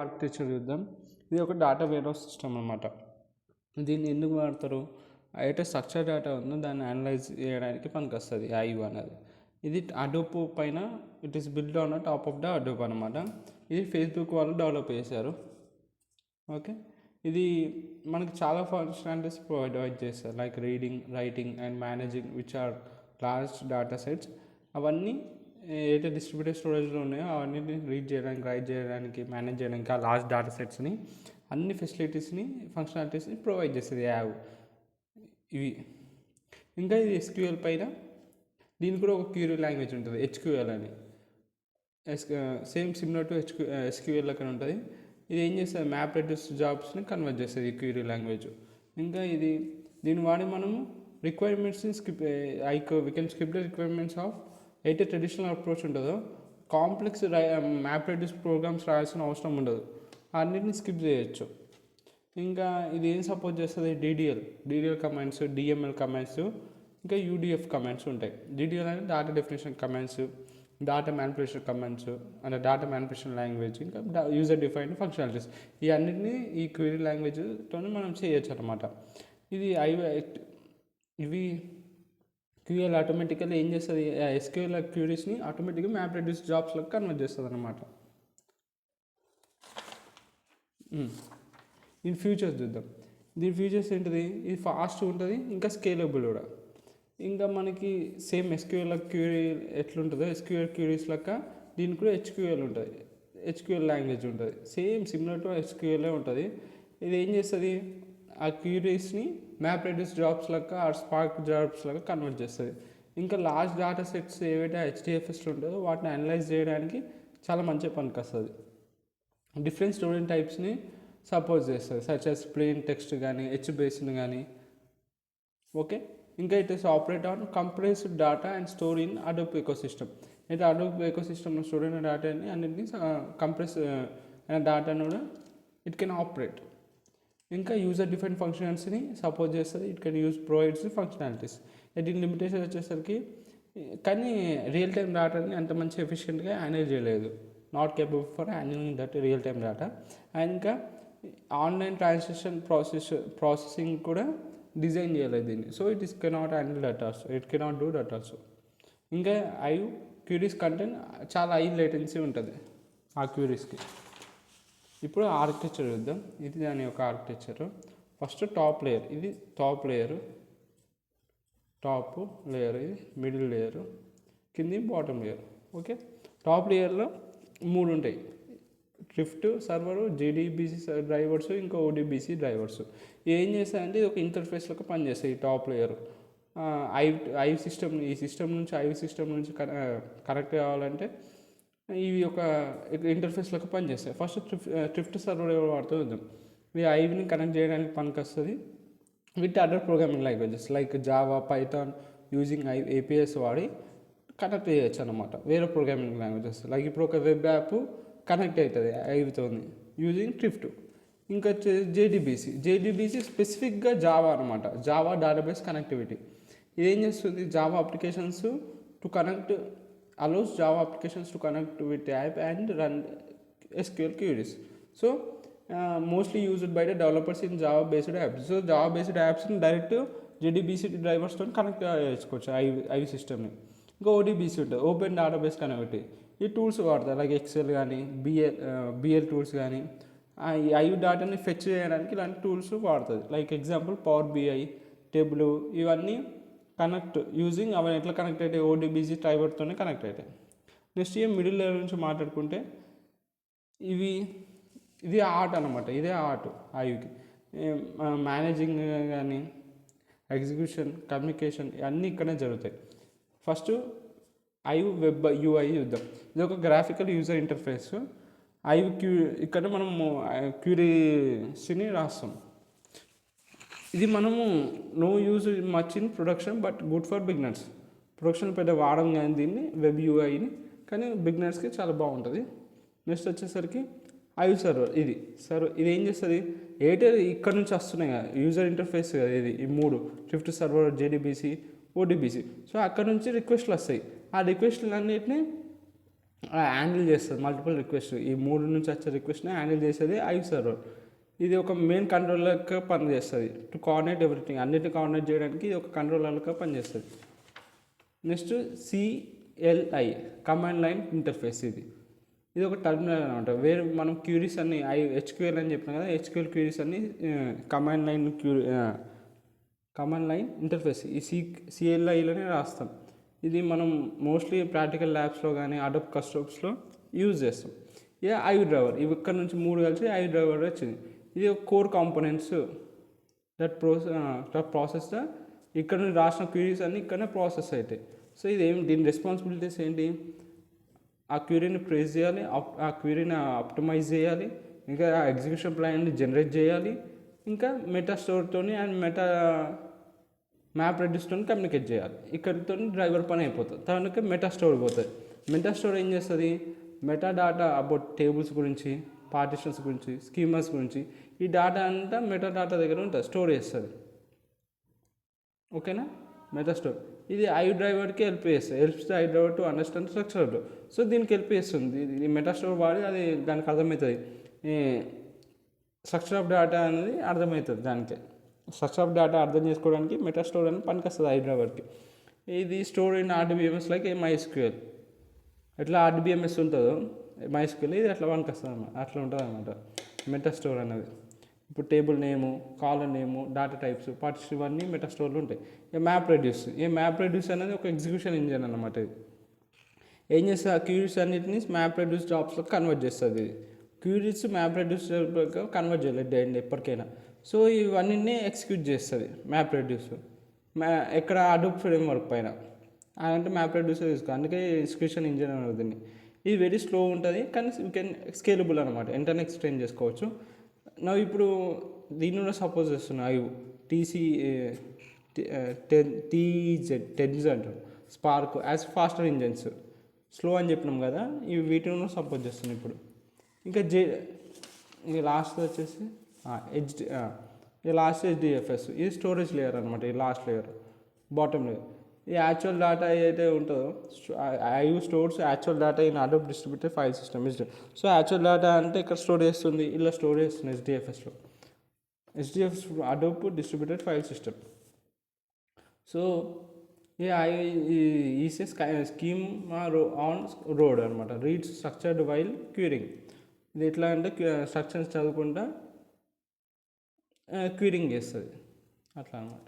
Architecture చూద్దాం. ఇది ఒక డేటా వేర్హౌస్ సిస్టమ్ అనమాట. దీన్ని ఎందుకు వాడతారు? అయితే స్ట్రక్చర్ డేటా ఉందో దాన్ని అనలైజ్ చేయడానికి పనికొస్తుంది ఐవ్ అనేది. ఇది అడోబ్ పైన it is build on top of the Adobe అనమాట. ఇది ఫేస్బుక్ వాళ్ళు డెవలప్ చేశారు. ఓకే, ఇది మనకి చాలా ఫంక్షనాలిటీస్ ప్రొవైడ్ చేస్తారు, like reading, writing and managing which are large data sets. అవన్నీ ఏదైతే డిస్ట్రిబ్యూటెడ్ స్టోరేజ్లో ఉన్నాయో అవన్నీ రీడ్ చేయడానికి, రైట్ చేయడానికి, మేనేజ్ చేయడానికి ఆ లార్జ్ డేటా సెట్స్ని అన్ని ఫెసిలిటీస్ని, ఫంక్షనాలిటీస్ని ప్రొవైడ్ చేస్తుంది యావ్ ఇవి. ఇంకా ఇది ఎస్క్యూఎల్ పైన దీనికి కూడా ఒక క్యూరీ లాంగ్వేజ్ ఉంటుంది, హెచ్క్యూఎల్ అని. సేమ్ సిమిలర్ టు ఎస్క్యూఎల్ అక్కడ ఉంటుంది. ఇది ఏం చేస్తుంది, మ్యాప్ రెడ్యూస్ జాబ్స్ని కన్వర్ట్ చేస్తుంది ఈ క్యూరీ లాంగ్వేజ్. ఇంకా దీన్ని వాడి మనము రిక్వైర్మెంట్స్ని we can skip the requirements of అయితే ట్రెడిషనల్ అప్రోచ్ ఉంటుందో కాంప్లెక్స్ మ్యాప్ రెడ్యూస్ ప్రోగ్రామ్స్ రాయాల్సిన అవసరం ఉండదు, అన్నింటిని స్కిప్ చేయొచ్చు. ఇంకా ఇది ఏం సపోర్ట్ చేస్తుంది, డీడీఎల్ కమాండ్స్, డిఎంఎల్ కమాండ్స్, ఇంకా యూడిఎఫ్ కమాండ్స్ ఉంటాయి. డీడీఎల్ అంటే data definition commands, data manipulation commands అంటే డేటా మ్యానిపులేషన్ లాంగ్వేజ్, ఇంకా యూజర్ డిఫైన్డ్ ఫంక్షనాలిటీస్. ఈ అన్నింటినీ ఈ క్వెరీ లాంగ్వేజ్తో మనం చేయొచ్చు అనమాట. ఇవి క్యూఎల్ ఆటోమేటికల్లీ ఏం చేస్తుంది, ఎస్క్యూఎల్ క్యూరీస్ని ఆటోమేటిక్గా మ్యాప్ రెడ్యూస్ జాబ్స్లోకి కన్వర్ట్ చేస్తుంది అనమాట. దీని ఫ్యూచర్స్ చూద్దాం. దీని ఫ్యూచర్స్ ఏంటిది, ఇది ఫాస్ట్ ఉంటుంది, ఇంకా స్కేలబుల్ కూడా. ఇంకా మనకి సేమ్ ఎస్క్యూఎల్ క్యూరీ ఎట్లుంటుందో ఎస్క్యూఎల్ క్యూరీస్ లెక్క దీనికి కూడా హెచ్క్యూఎల్ ఉంటుంది, హెచ్క్యూఎల్ లాంగ్వేజ్ ఉంటుంది. సేమ్ సిమిలర్ టు ఎస్క్యూఎల్ ఉంటుంది. ఇది ఏం చేస్తుంది, ఆ క్యూరీస్ని మ్యాప్ రెడ్యూస్ జాబ్స్ లెక్క ఆ స్పార్క్ జాబ్స్ లెక్క కన్వర్ట్ చేస్తుంది. ఇంకా లార్జ్ డేటా సెట్స్ ఏవైతే హెచ్డిఎఫ్ఎస్లో ఉంటుందో వాటిని అనలైజ్ చేయడానికి చాలా మంచిగా పనికొస్తుంది. డిఫరెంట్ స్టోరేజ్ టైప్స్ని సపోర్ట్ చేస్తుంది, సచ్ యాజ్ ప్లెయిన్ టెక్స్ట్ కానీ, హెచ్బేస్ని కానీ. ఓకే, ఇంకా it is operate on compressed data and store in Adobe ecosystem. అయితే అడోబ్ ఎకోసిస్టమ్లో స్టోర్ అయిన డేటాని అన్నింటినీ కంప్రెస్ అయిన డేటాను కూడా ఇట్ కెన్ ఆపరేట్. ఇంకా యూజర్ డిఫైన్ ఫంక్షన్స్ని సపోర్ట్ చేస్తుంది, ఇట్ కెన్ ప్రొవైడ్స్ ఫంక్షనాలిటీస్. దీని లిమిటేషన్ వచ్చేసరికి కానీ రియల్ టైం డేటాని అంత మంచి ఎఫిషియెంట్గా హ్యాండిల్ చేయలేదు, not capable for handling that real time data. And ఇంకా ఆన్లైన్ ట్రాన్సాక్షన్ ప్రాసెసింగ్ కూడా డిజైన్ చేయలేదు దీన్ని. So it cannot handle that also, it cannot do that also. ఇంకా క్యూరీస్ కంటెంట్ చాలా హై లేటెన్సీ ఉంటుంది ఆ క్యూరీస్కి. ఇప్పుడు ఆర్కిటెక్చర్ చూద్దాం. ఇది దాని యొక్క ఆర్కిటెక్చర్. ఫస్ట్ టాప్ లేయర్, ఇది టాప్ లేయర్, ఇది మిడిల్ లేయరు, కింది బాటమ్ లేయర్. ఓకే, టాప్ లేయర్లో 3 ఉంటాయి, డ్రిఫ్ట్ సర్వరు, జేడీబీసీ డ్రైవర్స్, ఇంకా ఓడీబీసీ డ్రైవర్స్. ఏం చేస్తాయంటే ఇది ఒక ఇంటర్ఫేస్లోకి పనిచేస్తాయి. ఈ టాప్ లేయర్ ఐవ్ సిస్టమ్, ఈ సిస్టమ్ నుంచి ఐవ్ సిస్టమ్ నుంచి కనెక్ట్ కావాలంటే ఇవి ఒక ఇంటర్ఫేస్లోకి పనిచేస్తాయి. ఫస్ట్ డ్రిఫ్ట్ సర్వర్ ఎవరు వాడుతూ చూద్దాం. ఇది ఐవ్ని కనెక్ట్ చేయడానికి పనికొస్తుంది with other programming languages like Java, Python using APS వాడి కనెక్ట్ చేయొచ్చు అనమాట వేరే ప్రోగ్రామింగ్ లాంగ్వేజెస్. లైక్ ఇప్పుడు ఒక వెబ్ యాప్ కనెక్ట్ అవుతుంది ఐవ్తో యూజింగ్ డ్రిఫ్ట్. ఇంకా జేడీబీసీ స్పెసిఫిక్గా జావా అనమాట, జావా డేటాబేస్ కనెక్టివిటీ. ఇదేం చేస్తుంది, Java applications to connect allows Java applications to connect with app and run SQL queries. So mostly used by the developers in Java based apps. So Java based apps ni direct JDBC drivers తో connect చేసుకోవచ్చు Hive సిస్టమ్ని. ఇంకా ODBC ఉంటుంది, open database connectivity. ఈ tools వాడతారు like Excel కానీ, BI tools కానీ. ఈ ఐవి డేటాని ఫెచ్ చేయడానికి ఇలాంటి టూల్స్ వాడుతుంది. Like example power BI, Tableau, ఇవన్నీ కనెక్ట్ యూజింగ్ అవన్నీ ఎట్లా కనెక్ట్ అవుతాయి, ఓడీబీసీ డ్రైవర్తోనే కనెక్ట్ అవుతాయి. నెక్స్ట్ మిడిల్ లెవెల్ నుంచి మాట్లాడుకుంటే ఇది ఆర్ట్ అనమాట, ఇదే ఆర్ట్ ఐవికి. మేనేజింగ్ కానీ, ఎగ్జిక్యూషన్, కమ్యూనికేషన్ ఇవన్నీ ఇక్కడే జరుగుతాయి. ఫస్ట్ ఐవ్ వెబ్ యూఐ చూద్దాం. ఇది ఒక గ్రాఫికల్ యూజర్ ఇంటర్ఫేస్. ఇక్కడ మనము క్యూరీస్ని రాస్తాం. ఇది మనము no use much in production but good for beginners. Production పెద్ద వాడడం కానీ దీన్ని వెబ్ యూఐని, కానీ బిగినర్స్కి చాలా బాగుంటుంది. నెక్స్ట్ వచ్చేసరికి ఐవ్ సర్వర్. ఇది ఏం చేస్తుంది, ఇక్కడ నుంచి వస్తున్నాయి కదా యూజర్ ఇంటర్ఫేస్ కదా ఇది, ఈ 3 డ్రిఫ్ట్ సర్వర్, జేడీబీసీ, ఓడీబీసీ. సో అక్కడ నుంచి రిక్వెస్ట్లు వస్తాయి. ఆ రిక్వెస్ట్లన్నిటిని హ్యాండిల్ చేస్తుంది మల్టిపుల్ రిక్వెస్ట్. ఈ 3 నుంచి వచ్చే రిక్వెస్ట్ని హ్యాండిల్ చేసేది ఐవ్ సర్వర్. ఇది ఒక మెయిన్ కంట్రోలర్గా పనిచేస్తుంది. టు కోఆర్డినేట్ ఎవ్రీథింగ్, అన్నిటిని కోఆర్డినేట్ చేయడానికి ఇది ఒక కంట్రోలర్గా పనిచేస్తుంది. Next CLI, command line interface. ఇది ఒక టర్మినల్ అనమాట. వేరే మనం క్యూరీస్ అన్ని HQL అని చెప్పినాం కదా, HQL క్యూరీస్ అన్ని కమాండ్ లైన్ ఇంటర్ఫేస్ ఈ CLIలోనే రాస్తాం. ఇది మనం మోస్ట్లీ ప్రాక్టికల్ ల్యాబ్స్లో కానీ అడోబ్ కస్టమ్స్లో యూజ్ చేస్తాం. ఇక ఐవ్ డ్రైవర్, ఇవి ఇక్కడ నుంచి 3 కలిసి ఐవ్ డ్రైవర్ వచ్చింది. ఇది ఒక కోర్ కాంపోనెంట్స్ దట్ ప్రాసెస్ ఇక్కడ నుంచి రాసిన క్యూరీస్ అన్నీ ఇక్కడనే ప్రాసెస్ అవుతాయి. సో దీని రెస్పాన్సిబిలిటీస్ ఏంటి? ఆ క్యూరీని ప్రేస్ చేయాలి, ఆ క్యూరీని ఆప్టిమైజ్ చేయాలి, ఇంకా ఆ ఎగ్జిక్యూషన్ ప్లాన్ని జనరేట్ చేయాలి, ఇంకా మెటా స్టోర్తో అండ్ మెటా మ్యాప్ రెడ్యూస్తో కమ్యూనికేట్ చేయాలి. ఇక్కడితో డ్రైవర్ పని అయిపోతుంది. తర్వాత మెటా స్టోర్ పోతుంది. మెటా స్టోర్ ఏం చేస్తుంది? మెటా డాటా అబౌట్ టేబుల్స్ గురించి, పార్టిషన్స్ గురించి, స్కీమాస్ గురించి ఈ డాటా అంతా మెటా డాటా దగ్గర ఉంటుంది, స్టోర్ చేస్తుంది. ఓకేనా? మెటా స్టోర్ ఇది ఐవ్ డ్రైవర్కి helps I've driver to understand structure. So దీనికి హెల్ప్ చేస్తుంది. ఇది మెటా స్టోర్ వాడి అది దానికి అర్థమవుతుంది. స్ట్రక్చర్ ఆఫ్ డేటా అనేది అర్థమవుతుంది. దానికి స్ట్రక్చర్ ఆఫ్ డేటా అర్థం చేసుకోవడానికి మెటా స్టోర్ అనేది పనికి వస్తుంది ఐవ్ డ్రైవర్కి. ఇది store in RDBMS like MySQL. ఎట్లా RDBMS ఉంటుందో MySQL ఇది అట్లా పనికి వస్తుంది అన్నమాట. అట్లా ఉంటుంది అన్నమాట మెటా స్టోర్ అనేది. ఇప్పుడు టేబుల్ నేము, కాలమ్ నేము, డేటా టైప్స్, పార్టిషన్ ఇవన్నీ మెటా స్టోర్లు ఉంటాయి. మ్యాప్ రెడ్యూస్ అనేది ఒక ఎగ్జిక్యూషన్ ఇంజిన్ అన్నమాట. ఇది ఏం చేస్తుంది? ఆ క్యూరీస్ అన్నిటిని మ్యాప్ రెడ్యూస్ జాబ్స్లో కన్వర్ట్ చేస్తుంది. ఇది క్యూరీస్ మ్యాప్ రెడ్యూస్ కన్వర్ట్ చేయలేదు ఎప్పటికైనా. సో ఇవన్నీ ఎగ్జిక్యూట్ చేస్తుంది మ్యాప్ రెడ్యూస్. ఎక్కడ అడోబ్ ఫ్రేమ్వర్క్ పైన అంటే మ్యాప్ రెడ్యూస్ తీసుకో, అందుకే ఎగ్జిక్యూషన్ ఇంజిన్ అనేది దీన్ని. ఇది వెరీ స్లో ఉంటుంది కానీ యూ కెన్ స్కేలబుల్ అనమాట, వెంటనే ఎక్స్టెండ్ చేసుకోవచ్చు. నా ఇప్పుడు దీన్ని కూడా సపోజ్ చేస్తున్నా TENZ అంటారు, Spark as faster engines. Slow అని చెప్పినాం కదా, ఇవి వీటిని సపోజ్ చేస్తున్నాం ఇప్పుడు. ఇంకా ఇక లాస్ట్ వచ్చేసి లాస్ట్ HDFS. ఇది స్టోరేజ్ లేయర్ అనమాట. ఈ లాస్ట్ లేయర్, బాటమ్ లేయర్. ఈ యాక్చువల్ డేటా ఏదైతే ఉంటుందో Hive stores actual data in Hadoop distributed file system. So actual data అంటే ఇక్కడ స్టోర్ చేస్తుంది, ఇలా స్టోర్ చేస్తుంది HDFSలో. HDFS Hadoop distributed file system. So is schema on read అనమాట. Reads structured while querying. ఇది ఎట్లా అంటే స్ట్రక్చర్స్ చదువుకుంటా క్యూరింగ్ చేస్తుంది అట్లా అనమాట.